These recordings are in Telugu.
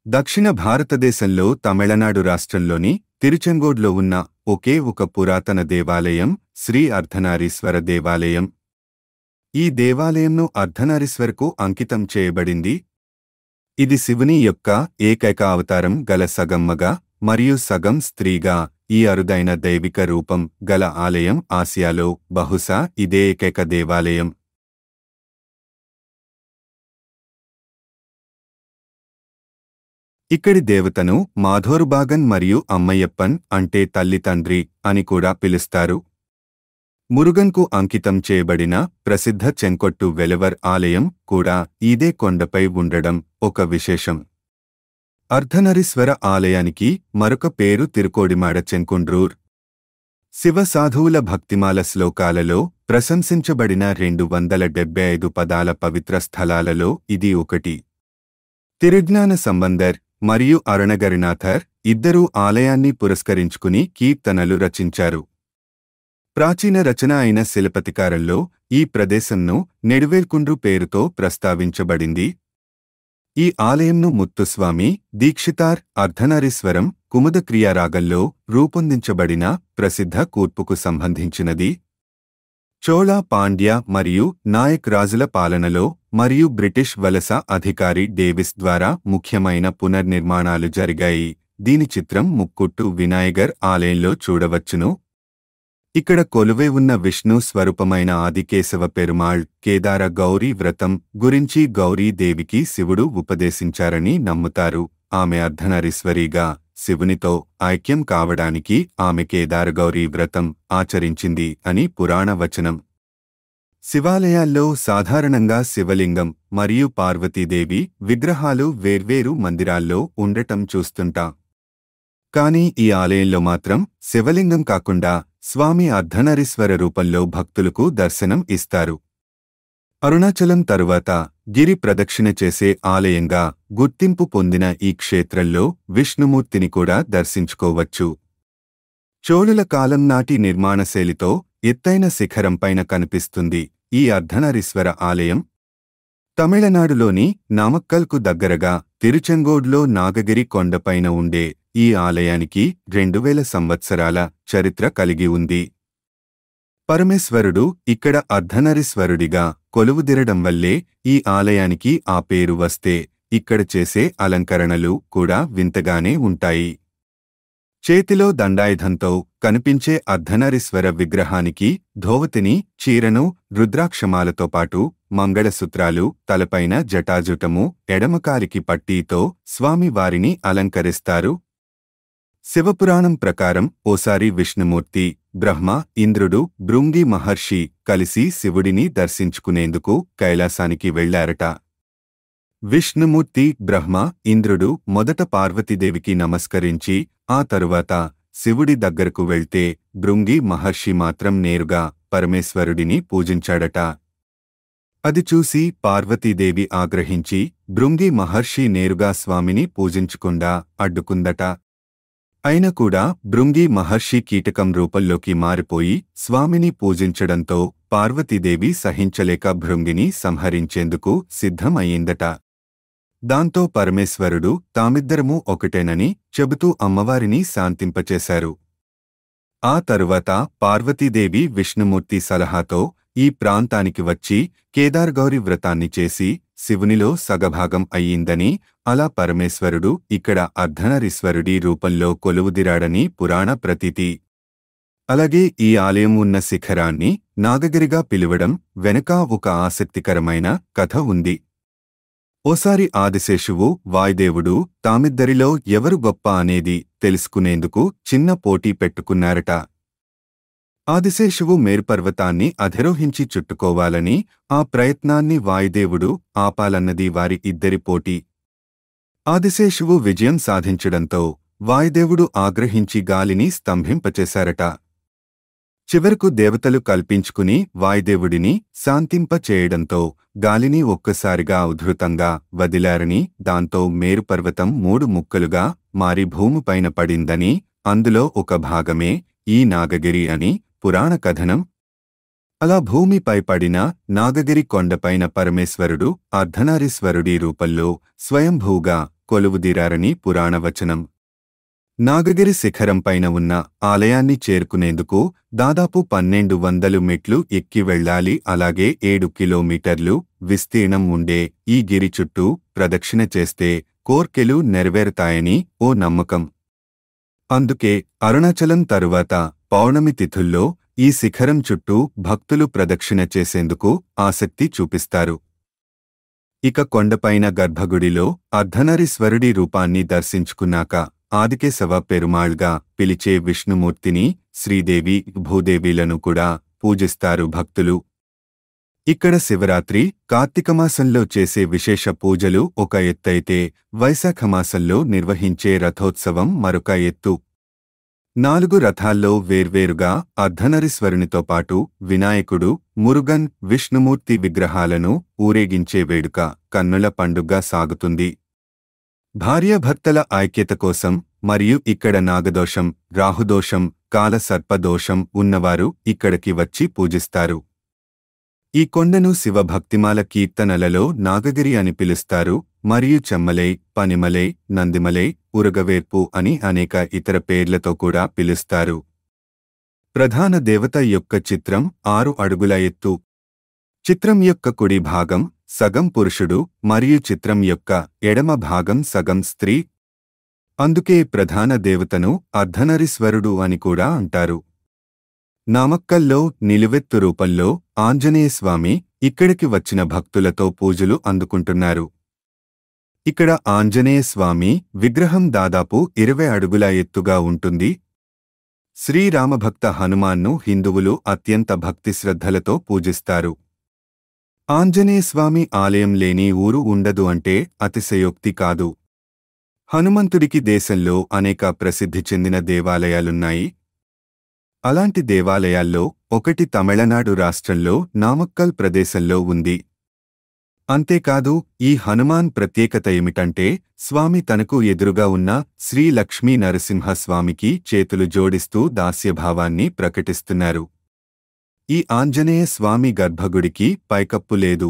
దక్షిణ భారతదేశంలో తమిళనాడు రాష్ట్రంలోని తిరుచెంగోడ్లో ఉన్న ఒకే ఒక పురాతన దేవాలయం శ్రీ అర్ధనారీశ్వర దేవాలయం. ఈ దేవాలయంను అర్ధనారీశ్వరకు అంకితం చేయబడింది. ఇది శివుని యొక్క ఏకైక అవతారం గల సగం మగ మరియు సగం స్త్రీగా ఈ అరుదైన దైవిక రూపం గల ఆలయం ఆసియాలో బహుశా ఇదే ఏకైక దేవాలయం. ఇక్కడి దేవతను మాధోరుబాగన్ మరియు అమ్మయ్యప్పన్ అంటే తల్లి తండ్రి అని కూడా పిలుస్తారు. మురుగన్కు అంకితం చేయబడిన ప్రసిద్ధ చెంకొట్టు వెలవర్ ఆలయం కూడా ఇదే కొండపై ఉండడం ఒక విశేషం. అర్ధనరీశ్వర ఆలయానికి మరొక పేరు తిరుకోడిమాడ చెంకుండ్రూర్. శివ సాధువుల భక్తిమాల శ్లోకాలలో ప్రశంసించబడిన 275 పదాల పవిత్ర స్థలాలలో ఇది ఒకటి. తిరుజ్ఞాన సంబందర్ మరియు అరుణగిరినాథర్ ఇద్దరూ ఆలయాన్ని పురస్కరించుకుని కీర్తనలు రచించారు. ప్రాచీన రచన అయిన శిలపతికారంలో ఈ ప్రదేశంను నెడువేల్కుండ్రు పేరుతో ప్రస్తావించబడింది. ఈ ఆలయంను ముత్తుస్వామి దీక్షితార్ అర్ధనారీశ్వరం కుముదక్రియారాగంలో రూపొందించబడిన ప్రసిద్ధ కూర్పుకు సంబంధించినది. చోళ, పాండ్య మరియు నాయక్ రాజుల పాలనలో మరియు బ్రిటిష్ వలస అధికారి డేవిస్ ద్వారా ముఖ్యమైన పునర్నిర్మాణాలు జరిగాయి. దీని చిత్రం ముక్కుట్టు వినాయగర్ ఆలయంలో చూడవచ్చును. ఇక్కడ కొలువై ఉన్న విష్ణు స్వరూపమైన ఆదికేశవ పెరుమాళ్ కేదార గౌరీ వ్రతం గురించి గౌరీదేవికి శివుడు ఉపదేశించారని నమ్ముతారు. ఆమె అర్ధనారీశ్వరిగా శివునితో ఐక్యం కావడానికి ఆమె కేదార గౌరీ వ్రతం ఆచరించింది అని పురాణ వచనం. శివాలయాల్లో సాధారణంగా శివలింగం మరియు పార్వతీదేవి విగ్రహాలు వేర్వేరు మందిరాల్లో ఉండటం చూస్తుంటాం. కానీ ఈ ఆలయంలో మాత్రం శివలింగం కాకుండా స్వామి అర్ధనారీశ్వర రూపంలో భక్తులకు దర్శనం ఇస్తారు. అరుణాచలం తరువాత గిరి ప్రదక్షిణ చేసే ఆలయంగా గుర్తింపు పొందిన ఈ క్షేత్రంలో విష్ణుమూర్తిని కూడా దర్శించుకోవచ్చు. చోళుల కాలం నాటి నిర్మాణశైలితో ఎత్తైన శిఖరంపైన కనిపిస్తుంది ఈ అర్ధనారీశ్వర ఆలయం. తమిళనాడులోని నామక్కల్కు దగ్గరగా తిరుచెంగోడ్లో నాగగిరి కొండపైన ఉండే ఈ ఆలయానికి 2000 సంవత్సరాల చరిత్ర కలిగి ఉంది. పరమేశ్వరుడు ఇక్కడ అర్ధనారీశ్వరుడిగా కొలువుదిరడం వల్లే ఈ ఆలయానికి ఆ పేరు వస్తే ఇక్కడ చేసే అలంకరణలు కూడా వింతగానే ఉంటాయి. చేతిలో దండాయుధంతో కనిపించే అర్ధనారీశ్వర విగ్రహానికి ధోవతిని, చీరను, రుద్రాక్షమాలతో పాటు మంగళసూత్రాలు, తలపైన జటాజుటము, ఎడమకాలికి పట్టీతో స్వామివారిని అలంకరిస్తారు. శివపురాణం ప్రకారం ఓసారి విష్ణుమూర్తి, బ్రహ్మ, ఇంద్రుడు, భృంగి మహర్షి కలిసి శివుడిని దర్శించుకునేందుకు కైలాసానికి వెళ్లారట. విష్ణుమూర్తి, బ్రహ్మ, ఇంద్రుడు మొదట పార్వతీదేవికి నమస్కరించి ఆ తరువాత శివుడి దగ్గరకు వెళ్తే భృంగి మహర్షి మాత్రం నేరుగా పరమేశ్వరుడిని పూజించాడట. అది చూసి పార్వతీదేవి ఆగ్రహించి భృంగి మహర్షి నేరుగా స్వామిని పూజించకుండా అడ్డుకుందట. అయినా కూడా భృంగి మహర్షి కీటకం రూపంలోకి మారిపోయి స్వామిని పూజించడంతో పార్వతీదేవి సహించలేక భృంగిని సంహరించేందుకు సిద్ధమయ్యిందట. దాంతో పరమేశ్వరుడు తామిద్దరమూ ఒకటేనని చెబుతూ అమ్మవారిని శాంతింపచేశారు. ఆ తరువాత పార్వతీదేవి విష్ణుమూర్తి సలహాతో ఈ ప్రాంతానికి వచ్చి కేదారగౌరి వ్రతాన్ని చేసి శివునిలో సగభాగం అయ్యిందని, అలా పరమేశ్వరుడు ఇక్కడ అర్ధనారీశ్వరుడి రూపంలో కొలువుదిరాడని పురాణ ప్రతీతి. అలాగే ఈ ఆలయం ఉన్న శిఖరాన్ని నాగగిరిగా పిలువడం వెనుక ఒక ఆసక్తికరమైన కథ ఉంది. ఓసారి ఆదిశేషువు, వాయుదేవుడు తామిద్దరిలో ఎవరు గొప్ప అనేది తెలుసుకునేందుకు చిన్న పోటీ పెట్టుకున్నారట. ఆదిశేషువు మేరుపర్వతాన్ని అధిరోహించి చుట్టుకోవాలని, ఆ ప్రయత్నాన్ని వాయుదేవుడు ఆపాలన్నది వారి ఇద్దరి పోటీ. ఆదిశేషువు విజయం సాధించడంతో వాయుదేవుడు ఆగ్రహించి గాలిని స్తంభింపచేశారట. చివరకు దేవతలు కల్పించుకుని వాయుదేవుడిని శాంతింపచేయడంతో గాలిని ఒక్కసారిగా ఉధృతంగా వదిలారని, దాంతో మేరుపర్వతం 3 ముక్కలుగా మారి భూమిపైన పడిందని, అందులో ఒక భాగమే ఈ నాగగిరి అని పురాణ కథనం. అలా భూమిపై పడిన నాగగిరి కొండపైన పరమేశ్వరుడు అర్ధనారీశ్వరుడి రూపంలో స్వయంభూగా కొలువుదీరారని పురాణవచనం. నాగగిరి శిఖరం పైన ఉన్న ఆలయాన్ని చేరుకునేందుకు దాదాపు 1200 మెట్లు ఎక్కి వెళ్ళాలి. అలాగే 7 కిలోమీటర్లు విస్తీర్ణం ఉండే ఈ గిరి చుట్టూ ప్రదక్షిణ చేస్తే కోర్కెలు నెరవేరుతాయని ఓ నమ్మకం. అందుకే అరుణాచలం తరువాత పౌర్ణమి తిథుల్లో ఈ శిఖరం చుట్టూ భక్తులు ప్రదక్షిణ చేసేందుకు ఆసక్తి చూపిస్తారు. ఇక కొండపైన గర్భగుడిలో అర్ధనారీశ్వరుడి రూపాన్ని దర్శించుకున్నాక ఆదికేశవ పెరుమాళ్గా పిలిచే విష్ణుమూర్తిని, శ్రీదేవి, భూదేవిలను కూడా పూజిస్తారు భక్తులు. ఇక్కడ శివరాత్రి, కార్తీకమాసంలో చేసే విశేష పూజలు ఒక ఎత్తైతే వైశాఖమాసంలో నిర్వహించే రథోత్సవం మరొక ఎత్తు. 4 రథాల్లో వేర్వేరుగా అర్ధనారీశ్వరునితో పాటు వినాయకుడు, మురుగన్, విష్ణుమూర్తి విగ్రహాలను ఊరేగించే వేడుక కన్నుల పండుగగా సాగుతుంది. భార్యాభర్తల ఐక్యత కోసం మరియు ఇక్కడ నాగదోషం, రాహుదోషం, కాలసర్పదోషం ఉన్నవారు ఇక్కడికి వచ్చి పూజిస్తారు. ఈ కొండను శివభక్తిమాల కీర్తనలలో నాగగిరి అని పిలుస్తారు మరియు చెమ్మలై, పనిమలై, నందిమలై, ఉరగవేర్పు అని అనేక ఇతర పేర్లతో కూడా పిలుస్తారు. ప్రధాన దేవత యొక్క చిత్రం 6 అడుగుల ఎత్తు. చిత్రం యొక్క కుడి భాగం సగం పురుషుడు మరియు చిత్రం యొక్క ఎడమ భాగం సగం స్త్రీ. అందుకే ప్రధాన దేవతను అర్ధనారీశ్వరుడు అని కూడా అంటారు. నామక్కల్లో నిలువెత్తు రూపంలో ఆంజనేయస్వామి ఇక్కడికి వచ్చిన భక్తులతో పూజలు అందుకుంటున్నారు. ఇక్కడ ఆంజనేయస్వామి విగ్రహం దాదాపు 20 అడుగుల ఎత్తుగా ఉంటుంది. శ్రీరామభక్త హనుమాన్ను హిందువులు అత్యంత భక్తిశ్రద్ధలతో పూజిస్తారు. ఆంజనేయస్వామి ఆలయం లేని ఊరు ఉండదు అంటే అతిశయోక్తి కాదు. హనుమంతుడికి దేశంలో అనేక ప్రసిద్ధి చెందిన దేవాలయాలున్నాయి. అలాంటి దేవాలయాల్లో ఒకటి తమిళనాడు రాష్ట్రంలో నామక్కల్ ప్రదేశంలో ఉంది. అంతేకాదు ఈ హనుమాన్ ప్రత్యేకత ఏమిటంటే స్వామి తనకు ఎదురుగా ఉన్న శ్రీ లక్ష్మీ నరసింహస్వామికి చేతులు జోడిస్తూ దాస్యభావాన్ని ప్రకటిస్తున్నారు. ఈ ఆంజనేయ స్వామి గర్భగుడికి పైకప్పు లేదు.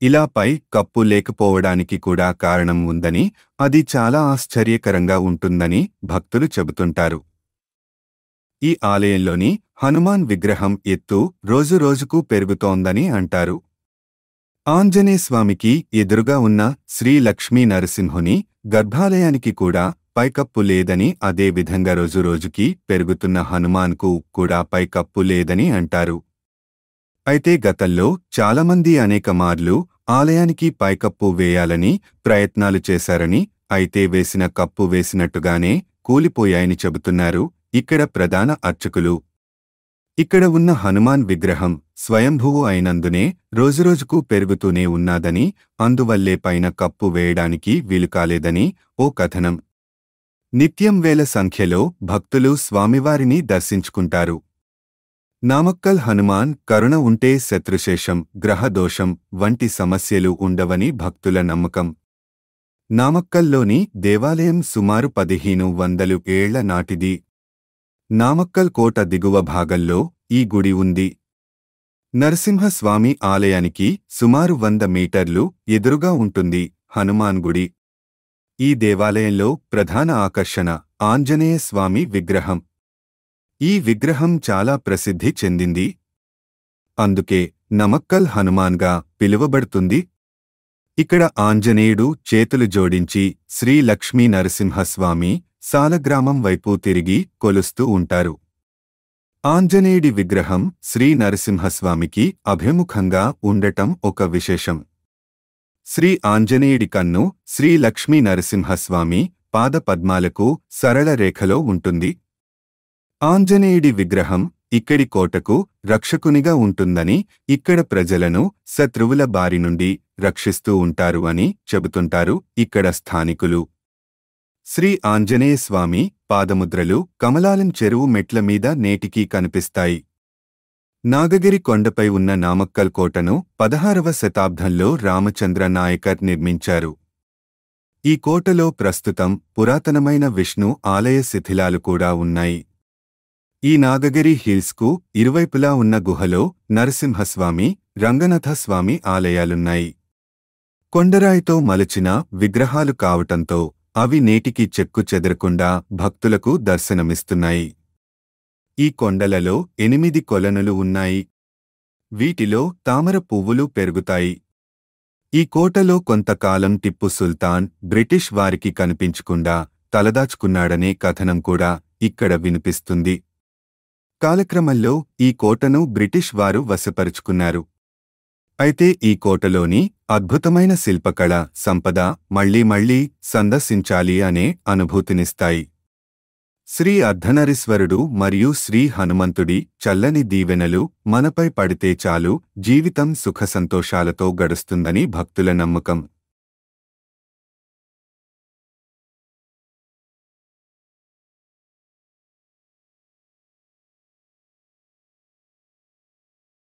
ఇలా పై కప్పు లేకపోవడానికి కూడా కారణం ఉందని, అది చాలా ఆశ్చర్యకరంగా ఉంటుందని భక్తులు చెబుతుంటారు. ఈ ఆలయంలోని హనుమాన్ విగ్రహం ఎత్తు రోజురోజుకు పెరుగుతోందని అంటారు. ఆంజనేయస్వామికి ఎదురుగా ఉన్న శ్రీ లక్ష్మీ నరసింహుని గర్భాలయానికి కూడా పైకప్పు లేదని, అదే విధంగా రోజురోజుకి పెరుగుతున్న హనుమాన్కు కూడా పైకప్పు లేదని అంటారు. అయితే గతంలో చాలామంది అనేక మార్లు ఆలయానికి పైకప్పు వేయాలని ప్రయత్నాలు చేశారని, అయితే వేసిన కప్పు వేసినట్టుగానే కూలిపోయాయని చెబుతున్నారు ఇక్కడ ప్రధాన అర్చకులు. ఇక్కడ ఉన్న హనుమాన్ విగ్రహం స్వయంభువు అయినందునే రోజురోజుకు పెరుగుతూనే ఉన్నాదని, అందువల్లే పైన కప్పు వేయడానికి వీలుకాలేదని ఓ కథనం. నిత్యం వేల సంఖ్యలో భక్తులు స్వామివారిని దర్శించుకుంటారు. నామక్కల్ హనుమాన్ కరుణ ఉంటే శత్రుశేషం, గ్రహదోషం వంటి సమస్యలు ఉండవని భక్తుల నమ్మకం. నామక్కల్లోని దేవాలయం సుమారు 1500 ఏళ్ల నాటిది. నామక్కల్ కోట దిగువ భాగంలో ఈ గుడి ఉంది. నరసింహస్వామి ఆలయానికి సుమారు 100 మీటర్లు ఎదురుగా ఉంటుంది హనుమాన్ గుడి. ఈ దేవాలయంలో ప్రధాన ఆకర్షణ ఆంజనేయ స్వామి విగ్రహం. ఈ విగ్రహం చాలా ప్రసిద్ధి చెందింది. అందుకే నమక్కల్ హనుమాన్గా పిలువబడుతుంది. ఇక్కడ ఆంజనేయుడు చేతులు జోడించి శ్రీ లక్ష్మీ నరసింహస్వామి సాలగ్రామం వైపు తిరిగి కొలుస్తూ ఉంటారు. ఆంజనేయుడి విగ్రహం శ్రీ నరసింహస్వామికి అభిముఖంగా ఉండటం ఒక విశేషం. శ్రీ ఆంజనేయుడి కన్ను శ్రీ లక్ష్మీ నరసింహస్వామి పాదపద్మాలకు సరళ రేఖలో ఉంటుంది. ఆంజనేయుడి విగ్రహం ఇక్కడి కోటకు రక్షకునిగా ఉంటుందని, ఇక్కడ ప్రజలను శత్రువుల బారి నుండి రక్షిస్తూ ఉంటారు అని చెబుతుంటారు ఇక్కడ స్థానికులు. శ్రీ ఆంజనేయ స్వామి పాదముద్రలు కమలాలం చెరువు మెట్ల మీద నేటికీ కనిపిస్తాయి. నాగగిరి కొండపై ఉన్న నామక్కల్ కోటను 16వ శతాబ్దంలో రామచంద్ర నాయకర్ నిర్మించారు. ఈ కోటలో ప్రస్తుతం పురాతనమైన విష్ణు ఆలయ శిథిలాలు కూడా ఉన్నాయి. ఈ నాగగిరి హిల్స్కు ఇరువైపులా ఉన్న గుహలో నరసింహస్వామి, రంగనాథస్వామి ఆలయాలున్నాయి. కొండరాయితో మలచిన విగ్రహాలు కావటంతో అవి నేటికి చెక్కు చెదరకుండా భక్తులకు దర్శనమిస్తున్నాయి. ఈ కొండలలో 8 కొలనులు ఉన్నాయి. వీటిలో తామర పువ్వులు పెరుగుతాయి. ఈ కోటలో కొంతకాలం టిప్పు సుల్తాన్ బ్రిటిష్ వారికి కనిపించకుండా తలదాచుకున్నాడనే కథనం కూడా ఇక్కడ వినిపిస్తుంది. కాలక్రమంలో ఈ కోటను బ్రిటిష్ వారు వశపరుచుకున్నారు. అయితే ఈ కోటలోని అద్భుతమైన శిల్పకళ సంపద మళ్లీ సందర్శించాలి అనే అనుభూతినిస్తాయి. శ్రీ అర్ధనారీశ్వరుడు మరియు శ్రీ హనుమంతుడి చల్లని దీవెనలు మనపై పడితే చాలు జీవితం సుఖసంతోషాలతో గడుస్తుందని భక్తుల నమ్మకం.